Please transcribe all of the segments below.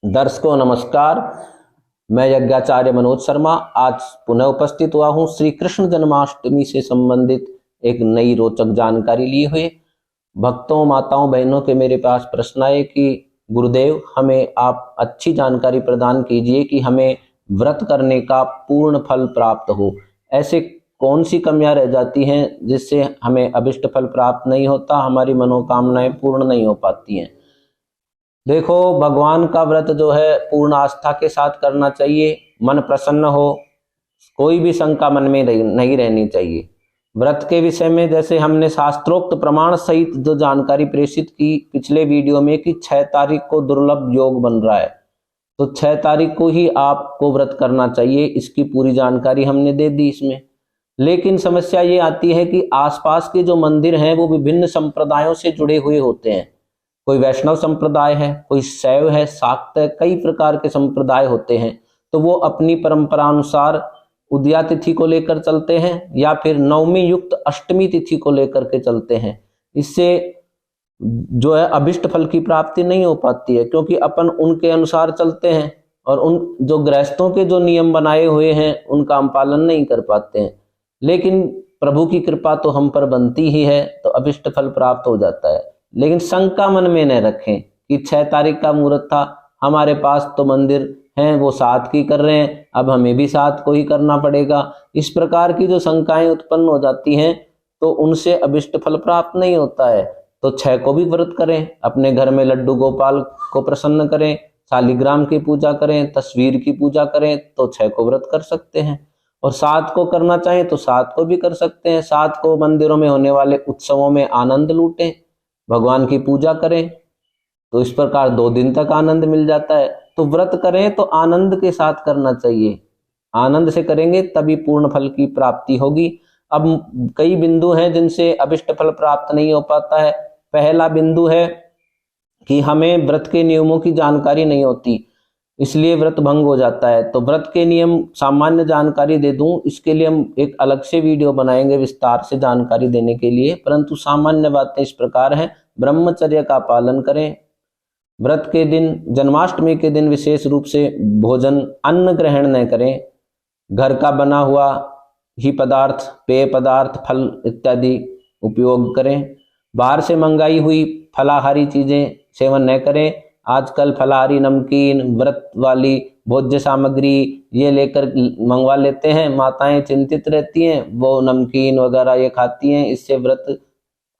दर्शकों नमस्कार। मैं यज्ञाचार्य मनोज शर्मा आज पुनः उपस्थित हुआ हूँ श्री कृष्ण जन्माष्टमी से संबंधित एक नई रोचक जानकारी लिए हुए। भक्तों, माताओं, बहनों के मेरे पास प्रश्न आए कि गुरुदेव हमें आप अच्छी जानकारी प्रदान कीजिए कि हमें व्रत करने का पूर्ण फल प्राप्त हो। ऐसे कौन सी कमियां रह जाती हैं जिससे हमें अभिष्ट फल प्राप्त नहीं होता, हमारी मनोकामनाएं पूर्ण नहीं हो पाती हैं। देखो, भगवान का व्रत जो है पूर्ण आस्था के साथ करना चाहिए, मन प्रसन्न हो, कोई भी शंका मन में नहीं रहनी चाहिए। व्रत के विषय में जैसे हमने शास्त्रोक्त प्रमाण सहित जो जानकारी प्रेषित की पिछले वीडियो में कि 6 तारीख को दुर्लभ योग बन रहा है, तो 6 तारीख को ही आपको व्रत करना चाहिए। इसकी पूरी जानकारी हमने दे दी इसमें। लेकिन समस्या ये आती है कि आसपास के जो मंदिर हैं वो विभिन्न संप्रदायों से जुड़े हुए होते हैं। कोई वैष्णव संप्रदाय है, कोई शैव है, शाक्त है, कई प्रकार के संप्रदाय होते हैं। तो वो अपनी परंपरा अनुसार उदया तिथि को लेकर चलते हैं या फिर नवमी युक्त अष्टमी तिथि को लेकर के चलते हैं। इससे जो है अभिष्ट फल की प्राप्ति नहीं हो पाती है, क्योंकि अपन उनके अनुसार चलते हैं और उन जो गृहस्थों के जो नियम बनाए हुए हैं उनका हम पालन नहीं कर पाते हैं। लेकिन प्रभु की कृपा तो हम पर बनती ही है, तो अभिष्ट फल प्राप्त हो जाता है। लेकिन शंका मन में न रखें कि 6 तारीख का मुहूर्त था, हमारे पास तो मंदिर हैं वो 7 की कर रहे हैं, अब हमें भी 7 को ही करना पड़ेगा। इस प्रकार की जो शंकाएं उत्पन्न हो जाती हैं तो उनसे अभिष्ट फल प्राप्त नहीं होता है। तो 6 को भी व्रत करें, अपने घर में लड्डू गोपाल को प्रसन्न करें, शालिग्राम की पूजा करें, तस्वीर की पूजा करें, तो 6 को व्रत कर सकते हैं। और 7 को करना चाहें तो 7 को भी कर सकते हैं। 7 को मंदिरों में होने वाले उत्सवों में आनंद लूटें, भगवान की पूजा करें, तो इस प्रकार 2 दिन तक आनंद मिल जाता है। तो व्रत करें तो आनंद के साथ करना चाहिए, आनंद से करेंगे तभी पूर्ण फल की प्राप्ति होगी। अब कई बिंदु हैं जिनसे अभिष्ट फल प्राप्त नहीं हो पाता है। पहला बिंदु है कि हमें व्रत के नियमों की जानकारी नहीं होती, इसलिए व्रत भंग हो जाता है। तो व्रत के नियम सामान्य जानकारी दे दूं, इसके लिए हम एक अलग से वीडियो बनाएंगे विस्तार से जानकारी देने के लिए, परंतु सामान्य बातें इस प्रकार हैं। ब्रह्मचर्य का पालन करें। व्रत के दिन, जन्माष्टमी के दिन विशेष रूप से भोजन अन्न ग्रहण न करें। घर का बना हुआ ही पदार्थ, पेय पदार्थ, फल इत्यादि उपयोग करें। बाहर से मंगाई हुई फलाहारी चीजें सेवन न करें। आजकल फलाहारी नमकीन, व्रत वाली भोज्य सामग्री ये लेकर मंगवा लेते हैं। माताएं चिंतित रहती हैं, वो नमकीन वगैरह ये खाती हैं, इससे व्रत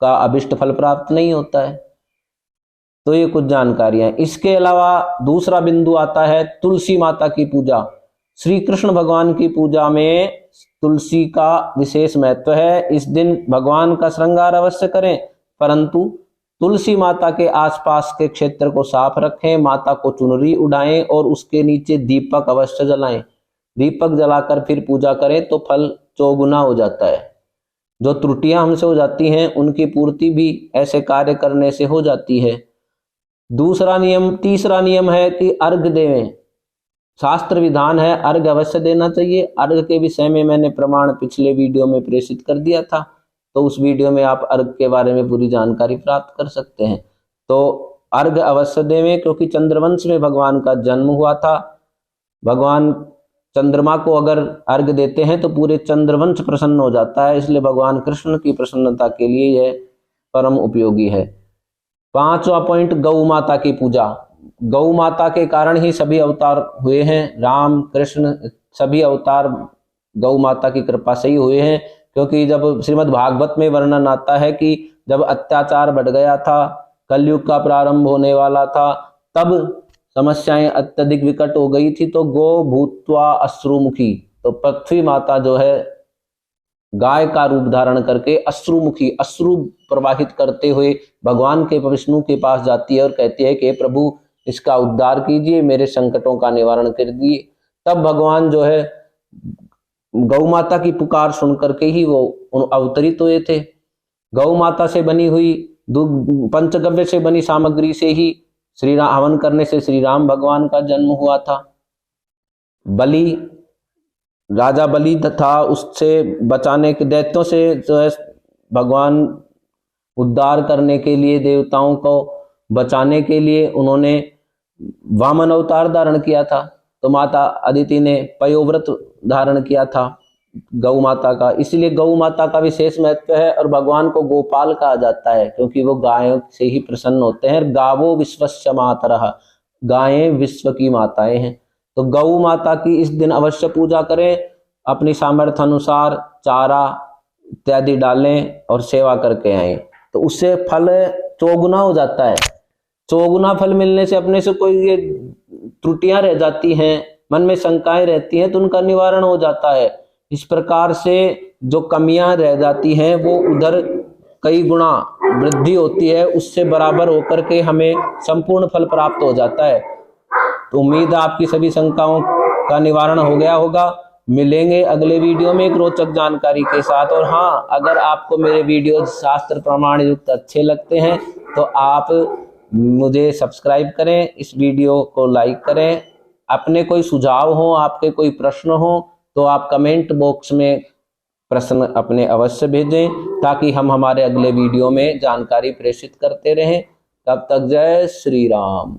का अभिष्ट फल प्राप्त नहीं होता है। तो ये कुछ जानकारियां। इसके अलावा दूसरा बिंदु आता है तुलसी माता की पूजा। श्री कृष्ण भगवान की पूजा में तुलसी का विशेष महत्व है। इस दिन भगवान का श्रृंगार अवश्य करें, परंतु तुलसी माता के आसपास के क्षेत्र को साफ रखें, माता को चुनरी उड़ाएं और उसके नीचे दीपक अवश्य जलाएं। दीपक जलाकर फिर पूजा करें तो फल 4 गुना हो जाता है। जो त्रुटियां हमसे हो जाती हैं उनकी पूर्ति भी ऐसे कार्य करने से हो जाती है। तीसरा नियम है कि अर्घ देवें। शास्त्र विधान है अर्घ अवश्य देना चाहिए। अर्घ के विषय में मैंने प्रमाण पिछले वीडियो में प्रेषित कर दिया था, तो उस वीडियो में आप अर्घ के बारे में पूरी जानकारी प्राप्त कर सकते हैं। तो अर्घ अवश्य देवें, क्योंकि चंद्रवंश में भगवान का जन्म हुआ था। भगवान चंद्रमा को अगर अर्घ देते हैं तो पूरे चंद्रवंश प्रसन्न हो जाता है, इसलिए भगवान कृष्ण की प्रसन्नता के लिए यह परम उपयोगी है। 5वां पॉइंट, गौ माता की पूजा। गौ माता के कारण ही सभी अवतार हुए हैं। राम, कृष्ण, सभी अवतार गौ माता की कृपा से ही हुए हैं। क्योंकि जब श्रीमद् भागवत में वर्णन आता है कि जब अत्याचार बढ़ गया था, कलयुग का प्रारंभ होने वाला था, तब समस्याएं अत्यधिक विकट हो गई थी, तो गो भूत्वा अश्रुमुखी, तो पृथ्वी माता जो है गाय का रूप धारण करके अश्रुमुखी, अश्रु प्रवाहित करते हुए भगवान के विष्णु के पास जाती है और कहती है कि प्रभु इसका उद्धार कीजिए, मेरे संकटों का निवारण कर दिए। तब भगवान जो है गौ माता की पुकार सुन करके ही वो अवतरित हुए थे। गौ माता से बनी हुई पंचगव्य से बनी सामग्री से ही श्री राम हवन करने से श्री राम भगवान का जन्म हुआ था। बलि, राजा बलि था, उससे बचाने के, दैत्यों से जो है भगवान उद्धार करने के लिए, देवताओं को बचाने के लिए उन्होंने वामन अवतार धारण किया था, तो माता अदिति ने पयोव्रत धारण किया था गौ माता का। इसलिए गौ माता का विशेष महत्व है और भगवान को गोपाल कहा जाता है, क्योंकि वो गायों से ही प्रसन्न होते हैं। गावो विश्वस्य मातरः, गायें विश्व की माताएं हैं। तो गौ माता की इस दिन अवश्य पूजा करें, अपनी सामर्थ्य अनुसार चारा इत्यादि डालें और सेवा करके आए, तो उससे फल चौगुना हो जाता है। चौगुना फल मिलने से अपने से कोई ये त्रुटियां रह जाती हैं, मन में शंकाएं रहती हैं, तो उनका निवारण हो जाता है। इस प्रकार से जो कमियां रह जाती हैं वो उधर कई गुना वृद्धि होती है, उससे बराबर होकर के हमें संपूर्ण फल प्राप्त हो जाता है। तो उम्मीद है आपकी सभी शंकाओं का निवारण हो गया होगा। मिलेंगे अगले वीडियो में एक रोचक जानकारी के साथ। और हाँ, अगर आपको मेरे वीडियो शास्त्र प्रमाण युक्त अच्छे लगते हैं तो आप मुझे सब्सक्राइब करें, इस वीडियो को लाइक करें। अपने कोई सुझाव हो, आपके कोई प्रश्न हो, तो आप कमेंट बॉक्स में प्रश्न अपने अवश्य भेजें, ताकि हम हमारे अगले वीडियो में जानकारी प्रेषित करते रहें। तब तक जय श्री राम।